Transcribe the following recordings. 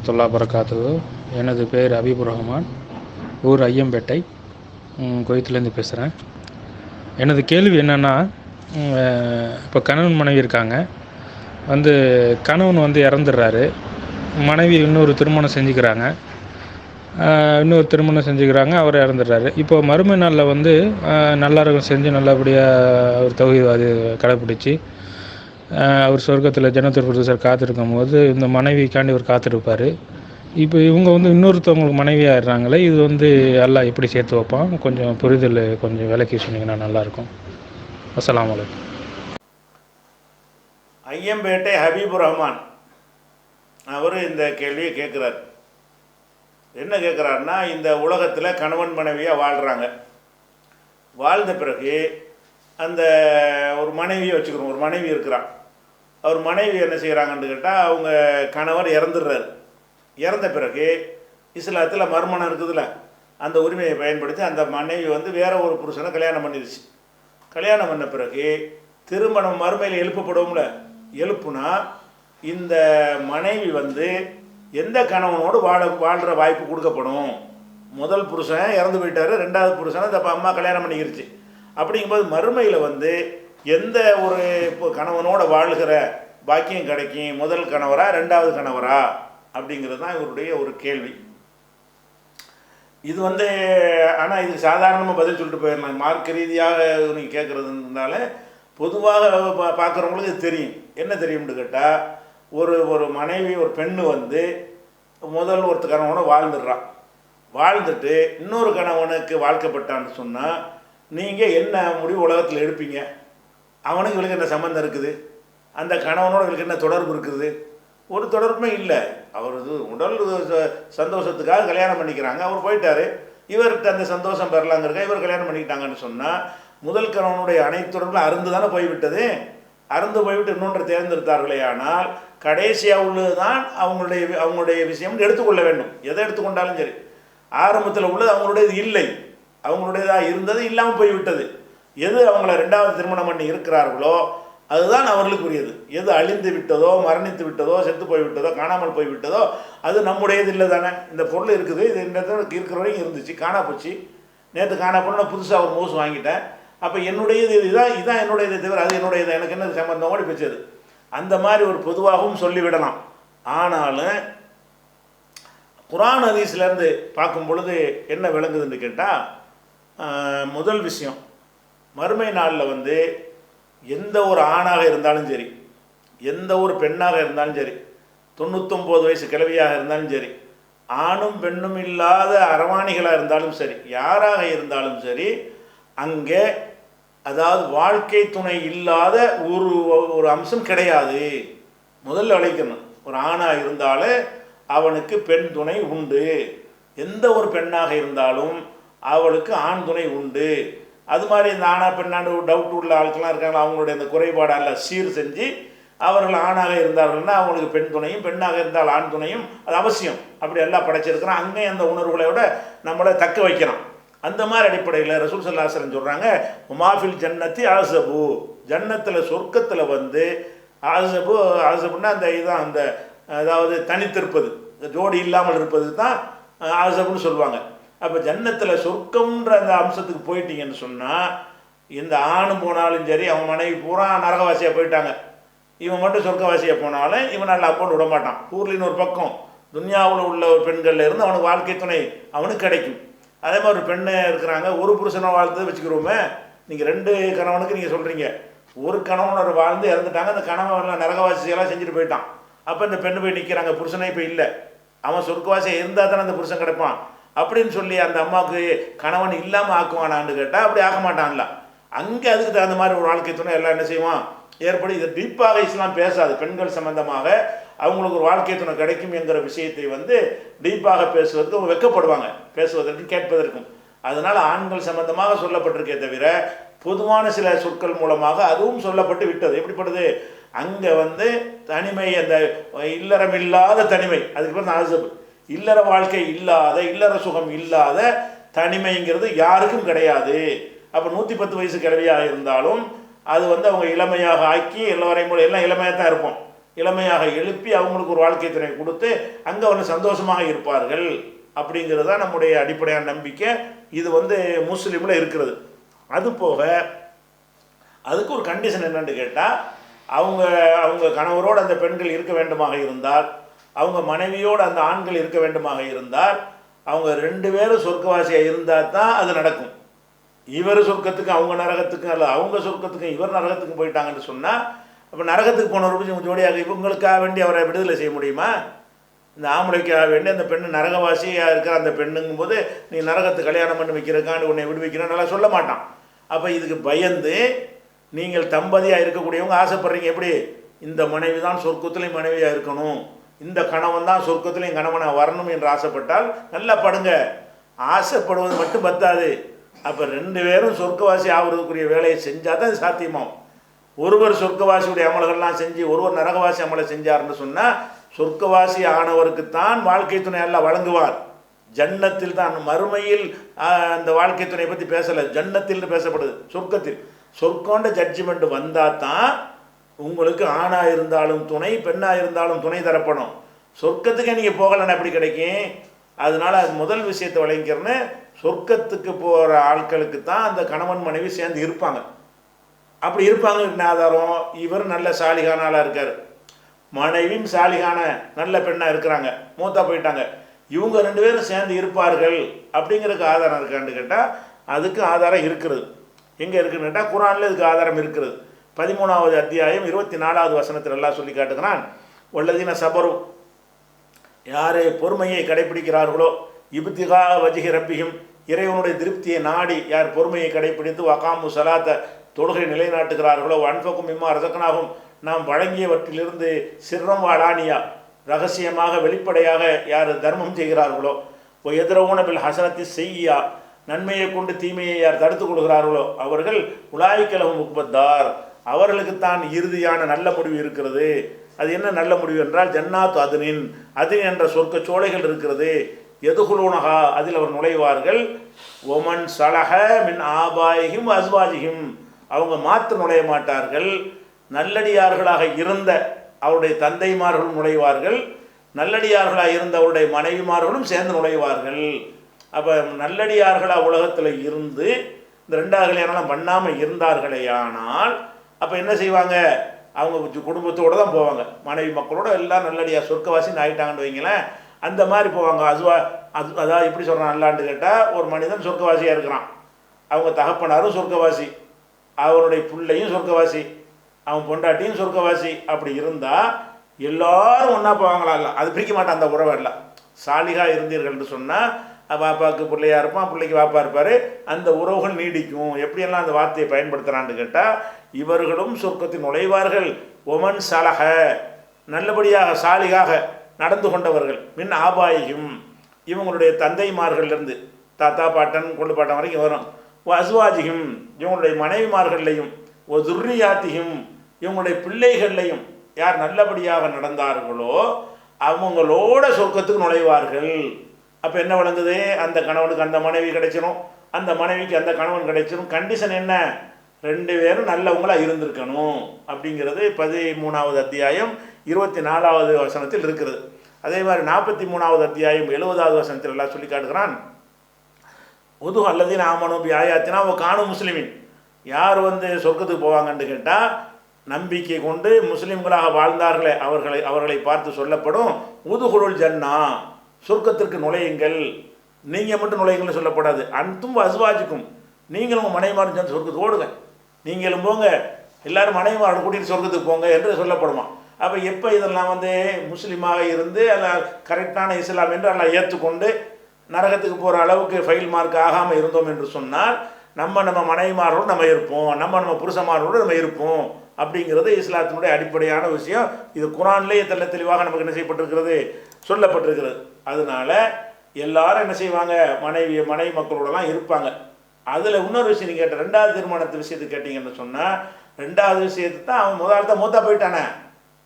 வரமத்துல்லாஹி வபரகாத்துஹு. எனது பேர் ஹபீபுர் ரஹ்மான், ஊர் ஐயம்பேட்டை, குவைத்திலேருந்து பேசுகிறேன். எனது கேள்வி என்னென்னா, இப்போ கணவன் மனைவி இருக்காங்க. கணவன் இறந்துடுறாரு, மனைவி இன்னொரு திருமணம் செஞ்சுக்கிறாங்க. அவர் இறந்துடுறாரு. இப்போ மறுமை நாளில் நல்லறகம் செஞ்சு நல்லபடியாக அவர் தௌஹீத் கடைப்பிடிச்சி அவர் சொர்க்கத்தில் ஜன்னத்துல் ஃபிர்தௌஸில் காத்திருக்கும் போது இந்த மனைவிக்காண்டி அவர் காத்திருப்பார். இப்போ இவங்க இன்னொருத்தவங்களுக்கு மனைவி ஆயிடுறாங்களே, இது அல்லாஹ் எப்படி சேர்த்து வைப்பான்? கொஞ்சம் புரிதல் கொஞ்சம் விளக்கி சொன்னீங்கன்னா நல்லாயிருக்கும். அஸ்ஸலாமு அலைக்கும். ஐயம்பேட்டை ஹபீபுர் ரஹ்மான் அவர் இந்த கேள்வியை கேட்குறார். என்ன கேட்குறாருன்னா, இந்த உலகத்தில் கணவன் மனைவியாக வாழ்கிறாங்க. வாழ்ந்த பிறகு அந்த ஒரு மனைவியை வச்சுக்கிறோம், ஒரு மனைவி இருக்கிறான். அவர் மனைவி என்ன செய்கிறாங்கன்னு கேட்டால், அவங்க கணவர் இறந்துடுறாரு. இறந்த பிறகு இஸ்லாத்தில் மறுமணம் இருக்குதுல்ல, அந்த உரிமையை பயன்படுத்தி அந்த மனைவி வேற ஒரு புருஷனை கல்யாணம் பண்ணிடுச்சு. கல்யாணம் பண்ண பிறகு திருமணம் மறுமையில் எழுப்பப்படும்ல, எழுப்புனா இந்த மனைவி எந்த கணவனோடு வாழ்கிற வாய்ப்பு கொடுக்கப்படும்? முதல் புருஷன் இறந்து போயிட்டாரு, ரெண்டாவது புருஷனை இந்த அம்மா கல்யாணம் பண்ணிக்கிருச்சு. அப்படிங்கும்போது மறுமையில் எந்த ஒரு இப்போ கணவனோட வாழ்கிற பாக்கியம் கிடைக்கும்? முதல் கணவரா ரெண்டாவது கணவரா அப்படிங்கிறது தான் இவருடைய ஒரு கேள்வி. இது ஆனால் இது சாதாரணமாக பதில் சொல்லிட்டு போயிடலாம். மார்க்க ரீதியாக நீங்கள் கேட்குறதுனால பொதுவாக பார்க்குறவங்களுக்கு இது தெரியும். என்ன தெரியும்னு கேட்டால், ஒரு மனைவி, ஒரு பெண்ணு முதல் ஒருத்தர் கணவனோட வாழ்ந்துடுறான். வாழ்ந்துட்டு இன்னொரு கணவனுக்கு வாழ்க்கப்பட்டான்னு சொன்னால் நீங்கள் என்ன முடிவு உலகத்தில் எடுப்பீங்க? அவனுக்கு இவளுக்கு என்ன சம்மந்தம் இருக்குது? அந்த கணவனோட இவளுக்கு என்ன தொடர்பு இருக்குது? ஒரு தொடர்புமே இல்லை. அவரது உடல் சந்தோஷத்துக்காக கல்யாணம் பண்ணிக்கிறாங்க. அவர் போயிட்டார், இவர்கிட்ட அந்த சந்தோஷம் பெறலாங்கிறக்க இவர் கல்யாணம் பண்ணிக்கிட்டாங்கன்னு சொன்னால் முதல் கணவனுடைய அனைத்து தொடர்பில் அருந்து தானே போய்விட்டது. அருந்து போய்விட்டு இன்னொன்று தேர்ந்தெடுத்தார்களே, ஆனால் கடைசியாக உள்ளது தான் அவங்களுடைய விஷயம் எடுத்துக்கொள்ள வேண்டும். எதை எடுத்துக்கொண்டாலும் சரி, ஆரம்பத்தில் உள்ளது அவங்களுடையது இல்லை, அவங்களுடையதாக இருந்தது இல்லாமல் போய்விட்டது. எது அவங்கள ரெண்டாவது திருமணம் பண்ணி இருக்கிறார்களோ அதுதான் அவர்களுக்குரியது. எது அழிந்து விட்டதோ, மரணித்து விட்டதோ, செத்து போய்விட்டதோ, காணாமல் போய்விட்டதோ அது நம்முடையது இல்லை தானே. இந்த பொருள் இருக்குது, இது இந்த இருக்கிற வரைக்கும் இருந்துச்சு, காணா போச்சு. நேற்று காணா போன புதுசாக ஒரு மோசம் வாங்கிட்டேன். அப்போ என்னுடையது இதுதான் என்னுடையதை தவிர அது என்னுடையது, எனக்கு என்ன சம்பந்தம் ஓடி போச்சது. அந்த மாதிரி ஒரு பொதுவாகவும் சொல்லிவிடலாம். ஆனாலும் குர்ஆன் ஹதீஸ்லேருந்து பார்க்கும் பொழுது என்ன விளங்குதுன்னு கேட்டால், முதல் விஷயம், மறுமை நாளில் எந்த ஒரு ஆணாக இருந்தாலும் சரி, எந்த ஒரு பெண்ணாக இருந்தாலும் சரி, 99 வயசு கிழவியாக இருந்தாலும் சரி, ஆணும் பெண்ணும் இல்லாத அரவாணிகளாக இருந்தாலும் சரி, யாராக இருந்தாலும் சரி, அங்கே அதாவது வாழ்க்கை துணை இல்லாத ஒரு அம்சம் கிடையாது. முதல்ல அழைக்கணும். ஒரு ஆணாக இருந்தாலே அவனுக்கு பெண் துணை உண்டு. எந்த ஒரு பெண்ணாக இருந்தாலும் அவளுக்கு ஆண் துணை உண்டு. அது மாதிரி இந்த ஆணா பெண்ணாண்டு டவுட் உள்ள ஆட்கள்லாம் இருக்காங்களா, அவங்களுடைய இந்த குறைபாடெல்லாம் சீர் செஞ்சு அவர்கள் ஆணாக இருந்தார்கள்னா அவங்களுக்கு பெண் துணையும், பெண்ணாக இருந்தால் ஆண் துணையும் அது அவசியம். அப்படி எல்லாம் படைச்சிருக்கிறான். அங்கேயும் அந்த உணர்வுகளோட நம்மளை தக்க வைக்கிறான். அந்த மாதிரி அடிப்படையில் ரசூல் ஸல்லல்லாஹு அலைஹி வஸல்லம் சொல்கிறாங்க, உமாஃபில் ஜன்னத்தி ஆசபு, ஜன்னத்தில் சொர்க்கத்தில் ஆசபுன்னா அந்த இதுதான், அந்த அதாவது தனித்திருப்பது, ஜோடி இல்லாமல் இருப்பது தான் ஆசபுன்னு சொல்லுவாங்க. அப்போ ஜன்னத்தில் சொர்க்கம்ன்ற அந்த அம்சத்துக்கு போயிட்டீங்கன்னு சொன்னால், இந்த ஆணும் போனாலும் சரி, அவன் மனைவி பூரா நரகவாசியாக போயிட்டாங்க, இவன் மட்டும் சொர்க்கவாசியாக போனாலும் இவன் நல்லா அப்போன்னு விட மாட்டான். ஊர்லின்னு ஒரு பக்கம் துன்யாவில் உள்ள ஒரு பெண்களில் இருந்து அவனுக்கு வாழ்க்கை துணை அவனுக்கு கிடைக்கும். அதே மாதிரி ஒரு பெண்ணு இருக்கிறாங்க, ஒரு புருஷனை வாழ்ந்தது வச்சுக்கிறோமே, நீங்கள் 2 கணவனுக்கு நீங்கள் சொல்கிறீங்க, ஒரு கணவனோட வாழ்ந்து இறந்துட்டாங்க, அந்த கணவன் நரகவாசியெல்லாம் செஞ்சுட்டு போயிட்டான். அப்போ இந்த பெண்ணு போய் நிற்கிறாங்க, புருஷனே இப்போ இல்லை, அவன் சொர்க்கவாசியாக இருந்தால் தானே அந்த புருஷன் கிடைப்பான் அப்படின்னு சொல்லி அந்த அம்மாவுக்கு கணவன் இல்லாமல் ஆக்குவானான்னு கேட்டால் அப்படி ஆக்க மாட்டான்ல. அங்கே அதுக்கு தகுந்த மாதிரி ஒரு வாழ்க்கை துணை எல்லாம் என்ன செய்வான் ஏற்படி. இதை டீப்பாக இஸ்லாம் பேசாது. பெண்கள் சம்பந்தமாக அவங்களுக்கு ஒரு வாழ்க்கை துணை கிடைக்கும் என்கிற விஷயத்தை டீப்பாக பேசுவதற்கு அவங்க வெட்கப்படுவாங்க, பேசுவதற்கும் கேட்பதற்கும். அதனால் ஆண்கள் சம்பந்தமாக சொல்லப்பட்டிருக்கே தவிர பொதுவான சில சொற்கள் மூலமாக அதுவும் சொல்லப்பட்டு விட்டது. எப்படிப்படுது? அங்கே தனிமை, அந்த இல்லறம் இல்லாத தனிமை, அதுக்கு பேர் ஆசபு. இல்லற வாழ்க்கை இல்லாத, இல்லற சுகம் இல்லாத தனிமைங்கிறது யாருக்கும் கிடையாது. அப்போ 110 வயசு கிழவியாக இருந்தாலும் அது அவங்க இளமையாக ஆக்கி எல்லோரையும் எல்லாம் இளமையாக தான் இருப்போம். இளமையாக எழுப்பி அவங்களுக்கு ஒரு வாழ்க்கை துணை கொடுத்து அங்கே வந்து சந்தோஷமாக இருப்பார்கள் அப்படிங்கிறது தான் நம்முடைய அடிப்படையான நம்பிக்கை. இது வந்து முஸ்லீமில் இருக்கிறது. அது போக அதுக்கு ஒரு கண்டிஷன் என்னன்னு கேட்டால், அவங்க அவங்க கணவரோடு அந்த பெண்கள் இருக்க வேண்டுமாக இருந்தால், அவங்க மனைவியோடு அந்த ஆண்கள் இருக்க வேண்டுமாக இருந்தால், அவங்க 2 பேரும் சொர்க்கவாசியாக இருந்தால் தான் அது நடக்கும். இவர் சொர்க்கத்துக்கு அவங்க நரகத்துக்கும், அல்ல அவங்க சொர்க்கத்துக்கும் இவர் நரகத்துக்கும் போயிட்டாங்கன்னு சொன்னால், அப்போ நரகத்துக்கு போனவருக்கு ஜோடியாக இவங்களுக்காக வேண்டி அவரை விடுதலை செய்ய முடியுமா? இந்த ஆம்பளைக்காக வேண்டி அந்த பெண்ணு நரகவாசியாக இருக்கிற அந்த பெண்ணுங்கும் போது நீ நரகத்தை கல்யாணம் பண்ணி வைக்கிறக்காண்டு உன்னை விடுவிக்கிறேன்னு நல்லா சொல்ல மாட்டான். அப்போ இதுக்கு பயந்து நீங்கள் தம்பதியாக இருக்கக்கூடியவங்க ஆசைப்படுறீங்க, எப்படி இந்த மனைவி தான் சொர்க்கத்துலேயும் மனைவியாக இருக்கணும், இந்த கணவன் தான் சொர்க்கத்துலேயும் கணவனாக வரணும் என்று ஆசைப்பட்டால் நல்லா படுங்க. ஆசைப்படுவது மட்டும் பத்தாது, அப்போ 2 பேரும் சொர்க்கவாசி ஆகிறதுக்குரிய வேலையை செஞ்சால் தான் சாத்தியமாகும். ஒருவர் சொர்க்கவாசியுடைய அமல்கள்லாம் செஞ்சு ஒருவர் நரகவாசி அமலை செஞ்சார்னு சொன்னால், சொர்க்கவாசி ஆனவருக்குத்தான் வாழ்க்கை துணை எல்லாம் வழங்குவார். ஜன்னத்தில் தான், மறுமையில் அந்த வாழ்க்கை துணையை பற்றி பேசலை, ஜன்னத்தில் பேசப்படுது. சொர்க்கோண்ட ஜட்ஜ்மெண்ட் வந்தால் தான் உங்களுக்கு ஆணாக இருந்தாலும் துணை, பெண்ணாக இருந்தாலும் துணை தரப்படும். சொர்க்கத்துக்கே நீங்கள் போகலைன்னா எப்படி கிடைக்கும்? அதனால் அது முதல் விஷயத்தை வழங்கிக்கிறேன்னு, சொர்க்கத்துக்கு போகிற ஆட்களுக்கு தான் அந்த கணவன் மனைவி சேர்ந்து இருப்பாங்க. அப்படி இருப்பாங்க. என்ன ஆதாரம்? இவர் நல்ல சாலிகான ஆளாக இருக்கார், மனைவியும் சாலிகான நல்ல பெண்ணாக இருக்கிறாங்க, மூத்தா போயிட்டாங்க, இவங்க 2 பேரும் சேர்ந்து இருப்பார்கள் அப்படிங்கிறதுக்கு ஆதாரம் இருக்கான்னு கேட்டால் அதுக்கு ஆதாரம் இருக்கிறது. எங்கே இருக்குன்னு கேட்டால் குரானில் இதுக்கு ஆதாரம் இருக்கிறது. 13வது அத்தியாயம் 24வது வசனத்தில் எல்லாம் சொல்லி காட்டுகிறான். வல்லதீன சபரு, யார் பொறுமையை கடைப்பிடிக்கிறார்களோ, இப்திகா வஜ்ஹி ரப்பிஹிம், இறைவனுடைய திருப்தியை நாடி யார் பொறுமையை கடைப்பிடித்து வகாமு சலாத்த, தொழுகை நிலைநாட்டுகிறார்களோ, அன்ஃபக்கும் மிம்மா ரஸக்னாஹும், நாம் வழங்கியவற்றிலிருந்து சிர்ரம் வாலானியா, ரகசியமாக வெளிப்படையாக யார் தர்மம் செய்கிறார்களோ, எதிரவுன பில் ஹசனத்தி செய்யா, நன்மையை கொண்டு தீமையை யார் தடுத்து கொடுக்கிறார்களோ, அவர்கள் உலாய்க்கலவும் முக்பத்தார், அவர்களுக்குத்தான் இறுதியான நல்ல முடிவு இருக்கிறது. அது என்ன நல்ல முடிவு என்றால், ஜன்னாத் அதுனின், அதின் என்ற சொர்க்க சோலைகள் இருக்கிறது. எதுகுலூனஹா, அதில் அவர் நுழைவார்கள். ஒமன் சலஹ மின் ஆபாயிஹிம் அஸ்வாஜிஹிம், அவங்க மாற்று நுழைய மாட்டார்கள். நல்லடியார்களாக இருந்த அவருடைய தந்தைமார்களும் நுழைவார்கள், நல்லடியார்களாக இருந்த அவருடைய மனைவிமார்களும் சேர்ந்து நுழைவார்கள். அப்போ நல்லடியார்களாக உலகத்தில் இருந்து இந்த 2வது கல்யாணம் பண்ணாமல் இருந்தார்களே ஆனால், அப்போ என்ன செய்வாங்க? அவங்க குடும்பத்தோடு தான் போவாங்க, மனைவி மக்களோட எல்லாம் நல்லடியாக சொர்க்கவாசின்னு ஆகிட்டாங்கன்னு வைங்களேன். அந்த மாதிரி போவாங்க. அதாவது எப்படி சொல்கிறான் அல்லான்னு கேட்டால், ஒரு மனிதன் சொர்க்கவாசியாக இருக்கிறான், அவங்க தகப்பனாரும் சொர்க்கவாசி, அவருடைய பிள்ளையும் சொர்க்கவாசி, அவன் பொண்டாட்டியும் சொர்க்கவாசி. அப்படி இருந்தால் எல்லாரும் ஒன்றா போவாங்களா? இல்லை, அது பிரிக்க மாட்டான் அந்த உறவை. இல்லை, சாலிகாக இருந்தீர்கள்னு சொன்னால் பாப்பாவுக்கு பிள்ளையாக இருப்பான், பிள்ளைக்கு பாப்பா இருப்பார், அந்த உறவுகள் நீடிக்கும். எப்படியெல்லாம் அந்த வார்த்தையை பயன்படுத்துகிறான்னு கேட்டால், இவர்களும் சொர்க்கத்தில் நுழைவார்கள். ஒமன் சலஹ, நல்லபடியாக சாலிகாக நடந்து கொண்டவர்கள், மின் ஆபாயியும், இவங்களுடைய தந்தைமார்களிலிருந்து தாத்தா பாட்டன் கொண்டு பாட்டன் வரைக்கும் வரும். அஸ்வாஜியும், இவங்களுடைய மனைவிமார்கள்லையும், துர்ரியாத்தியும், இவங்களுடைய பிள்ளைகள்லையும் யார் நல்லபடியாக நடந்தார்களோ அவங்களோட சொர்க்கத்துக்கு நுழைவார்கள். அப்போ என்ன வழங்குது? அந்த கணவனுக்கு அந்த மனைவி கிடைச்சிடும், அந்த மனைவிக்கு அந்த கணவன் கிடைச்சிடும். கண்டிஷன் என்ன? 2 பேரும் நல்லவங்களாக இருந்திருக்கணும் அப்படிங்கிறது 13வது அத்தியாயம் 24வது வசனத்தில் இருக்கிறது. அதே மாதிரி 43வது அத்தியாயம் 70வது வசனத்தில் எல்லாம் சொல்லி காட்டுகிறான். உது அல்லதீன ஆமனு பி ஆயாத்தினா அவ காணும் முஸ்லிமின், யார் சொர்க்கத்துக்கு போவாங்கன்னு கேட்டால், நம்பிக்கை கொண்டு முஸ்லீம்களாக வாழ்ந்தார்களே அவர்களை பார்த்து சொல்லப்படும். உதுகுலுல் ஜன்னா, சொர்க்கத்திற்கு நுழையுங்கள். நீங்கள் மட்டும் நுழையுங்கள்னு சொல்லப்படாது. அன்தும் அஸ்வாஜுக்கும், நீங்களும் உங்கள் மனைவிமாரும் சேர்ந்து சொர்க்கத்துக்கு ஓடுங்க, நீங்களும் போங்க, எல்லாரும் மனைவிமாரோட கூட்டிகிட்டு சொர்க்கத்துக்கு போங்க என்று சொல்லப்படுமா. அப்போ எப்போ இதெல்லாம் முஸ்லீமாக இருந்து எல்லாம் கரெக்டான இஸ்லாம் என்று எல்லாம் ஏற்றுக்கொண்டு நரகத்துக்கு போகிற அளவுக்கு ஃபைல் மார்க் ஆகாமல் இருந்தோம் என்று சொன்னால், நம்ம மனைவிமாரோடு நம்ம இருப்போம், நம்ம புருஷமாரோடு நம்ம இருப்போம் அப்படிங்கிறது இஸ்லாத்தினுடைய அடிப்படையான விஷயம். இது குரான்லேயே தெளிவாக நமக்கு என்ன செய்யப்பட்டிருக்கிறது, சொல்லப்பட்டிருக்கிறது. அதனால எல்லாரும் என்ன செய்வாங்க, மனைவி மக்களோடலாம் இருப்பாங்க. அதில் இன்னொரு விஷயம் நீங்கள் கேட்ட 2வது திருமணத்து விஷயத்தை கேட்டிங்கன்னு சொன்னால், 2வது விஷயத்தை தான் அவன் முதல்ல தான் மூத்தா போயிட்டானே,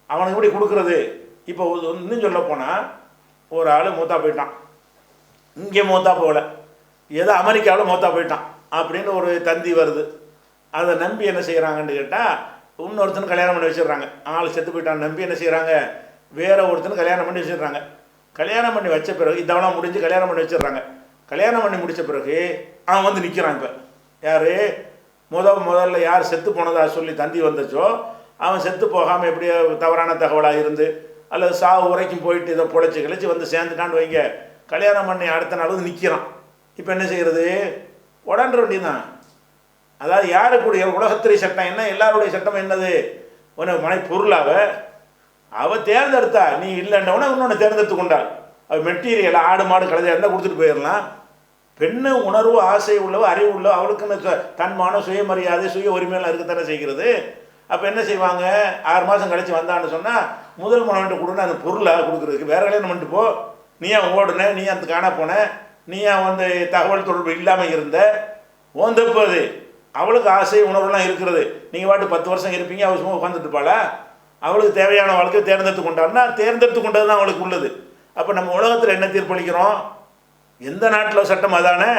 அவனுக்கு எப்படி கொடுக்குறது? இப்போ இன்னும் சொல்ல போனால், ஒரு ஆள் மூத்தா போயிட்டான், இங்கே மூத்தா போகல, ஏதோ அமெரிக்காவில் மூத்தா போயிட்டான் அப்படின்னு ஒரு தந்தி வருது. அதை நம்பி என்ன செய்கிறாங்கன்னு கேட்டால், இன்னொருத்தன் கல்யாணம் பண்ணி வச்சிடுறாங்க. ஆள் செத்து போயிட்டான் நம்பி என்ன செய்கிறாங்க, வேற ஒருத்தன் கல்யாணம் பண்ணி வச்சிடுறாங்க. கல்யாணம் பண்ணி வச்ச பிறகு இதெல்லாம் முடிஞ்சு கல்யாணம் பண்ணி வச்சிடுறாங்க. கல்யாணம் பண்ணி முடித்த பிறகு அவன் வந்து நிற்கிறான். இப்போ யார் முதல்ல யார் செத்து போனதா சொல்லி தந்தி வந்துச்சோ அவன் செத்து போகாமல் எப்படியோ தவறான தகவலாக இருந்து அல்லது சாவு உரைக்கும் போயிட்டு இதை பொழைச்சி கிழிச்சு வந்து சேர்ந்துட்டான்னு வைங்க, கல்யாணம் பண்ணி அடுத்த நாள் வந்து நிற்கிறான். இப்போ என்ன செய்கிறது, உடன்ற வேண்டியதான். அதாவது யாருக்குடைய உலகத்திரை சட்டம் என்ன, எல்லாருடைய சட்டம் என்னது, உனக்கு மனை பொருளாக அவள் தேர்ந்தெடுத்தா, நீ இல்லைன்றவன இன்னொன்று தேர்ந்தெடுத்து கொண்டாள். அவள் மெட்டீரியல் ஆடு மாடு கழுதையாக இருந்தால் கொடுத்துட்டு போயிடலாம். பெண்ணு உணர்வு ஆசை உள்ளவோ அறிவு உள்ளவோ அவளுக்குன்னு தன்மான சுயமரியாதை சுய உரிமையெல்லாம் இருக்கத்தானே செய்கிறது. அப்போ என்ன செய்வாங்க, 6 மாதம் கழிச்சு வந்தான்னு சொன்னால் முதல் மனவன்ட்டு கொடுன்னு அந்த பொருளாக கொடுக்குறதுக்கு வேற கல்யாணம் பண்ணிட்டு போ, நீயா ஓடுன, நீ அந்த காண போன, நீயா வந்து தகவல் தொடர்பு இல்லாமல் இருந்த ஓந்தப்போது அவளுக்கு ஆசை உணர்வுலாம் இருக்கிறது. நீங்கள் பாட்டு 10 வருஷம் இருப்பீங்க, அவள் சும்மா உட்காந்துட்டு இருப்பாளா? அவளுக்கு தேவையான வாழ்க்கையை தேர்ந்தெடுத்து கொண்டான்னா தேர்ந்தெடுத்து கொண்டது தான் அவளுக்கு உள்ளது. அப்போ நம்ம உலகத்தில் என்ன தீர்ப்பளிக்கிறோம், எந்த நாட்டில் சட்டம் அதானே,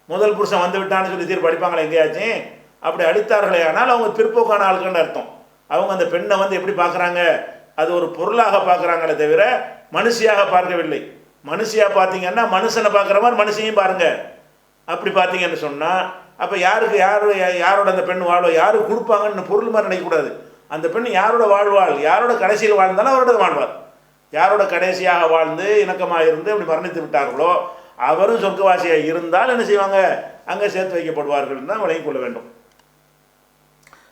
முதல் புருஷன் வந்து விட்டான்னு சொல்லி தீர்ப்பு அடிப்பாங்களே எங்கேயாச்சும். அப்படி அடித்தார்களே ஆனால் அவங்க பிற்போக்கான ஆளுக்குன்னு அர்த்தம். அவங்க அந்த பெண்ணை வந்து எப்படி பார்க்குறாங்க, அது ஒரு பொருளாக பார்க்குறாங்களே தவிர மனுஷியாக பார்க்கவில்லை. மனுஷியாக பார்த்தீங்கன்னா மனுஷனை பார்க்குற மாதிரி மனுஷையும் பாருங்கள். அப்படி பார்த்தீங்கன்னு சொன்னால் அப்போ யாருக்கு யாரோட அந்த பெண் வாழ்வோ யாருக்கு கொடுப்பாங்கன்னு பொருள் மாதிரி நினைக்கக்கூடாது. அந்த பெண் யாரோட வாழ்வாள், யாரோட கடைசியில் வாழ்ந்தாலும் அவரோட வாழ்வார். யாரோட கடைசியாக வாழ்ந்து இணக்கமாக இருந்து அப்படி மரணித்து விட்டார்களோ அவரும் சொர்க்கவாசியாக இருந்தால் என்ன செய்வாங்க, அங்கே சேர்த்து வைக்கப்படுவார்கள் தான் விளங்கிக் கொள்ள வேண்டும்.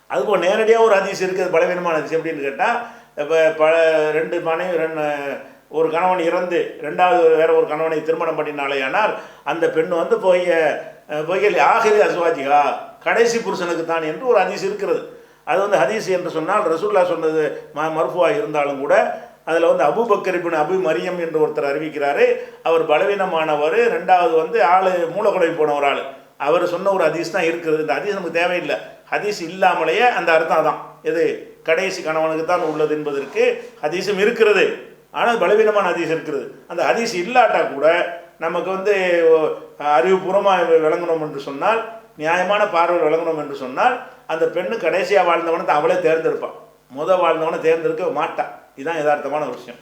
அதுபோல் நேரடியாக ஒரு ஹதீஸ் இருக்குது, பலவீனமான ஹதீஸ். எப்படின்னு கேட்டால், இப்போ 2 மனைவி ஒரு கணவன் இறந்து 2வது வேற ஒரு கணவனை திருமணம் பண்ணினாலேயானால் அந்த பெண் வந்து பொய்யல் ஆகிரி அஸ்வாஜிகா கடைசி புருஷனுக்கு தான் என்று ஒரு ஹதீஸ் இருக்கிறது. அது வந்து ஹதீஸ் என்று சொன்னால் ரசூல்லா சொன்னது மர்ஃபுவாக இருந்தாலும் கூட அதில் வந்து அபூபக்கர் இப்னு அபி மரியம் என்று ஒருத்தர் அறிவிக்கிறாரு. அவர் பலவீனமானவர், 2வது வந்து மூலக்குழம்பு போன ஒரு ஆள். அவர் சொன்ன ஒரு ஹதீஸ் தான் இருக்குது. இந்த ஹதீஸ் நமக்கு தேவையில்லை. ஹதீஸ் இல்லாமலேயே அந்த அர்த்தம் தான், இது கடைசி கணவனுக்கு தான் உள்ளது என்பதற்கு ஹதீஸும் இருக்கிறது. ஆனால் பலவீனமான ஹதீஸ் இருக்கிறது. அந்த ஹதீஸ் இல்லாட்டா கூட நமக்கு வந்து அறிவுபூர்வமாக விளங்கணும் என்று சொன்னால், நியாயமான பார்வையில் விளங்கணும் என்று சொன்னால், அந்த பெண்ணு கடைசியாக வாழ்ந்தவனை அவளே தேர்ந்தெடுப்பான், வாழ்ந்தவனை தேர்ந்தெடுக்க மாட்டான். இதுதான் யதார்த்தமான விஷயம்.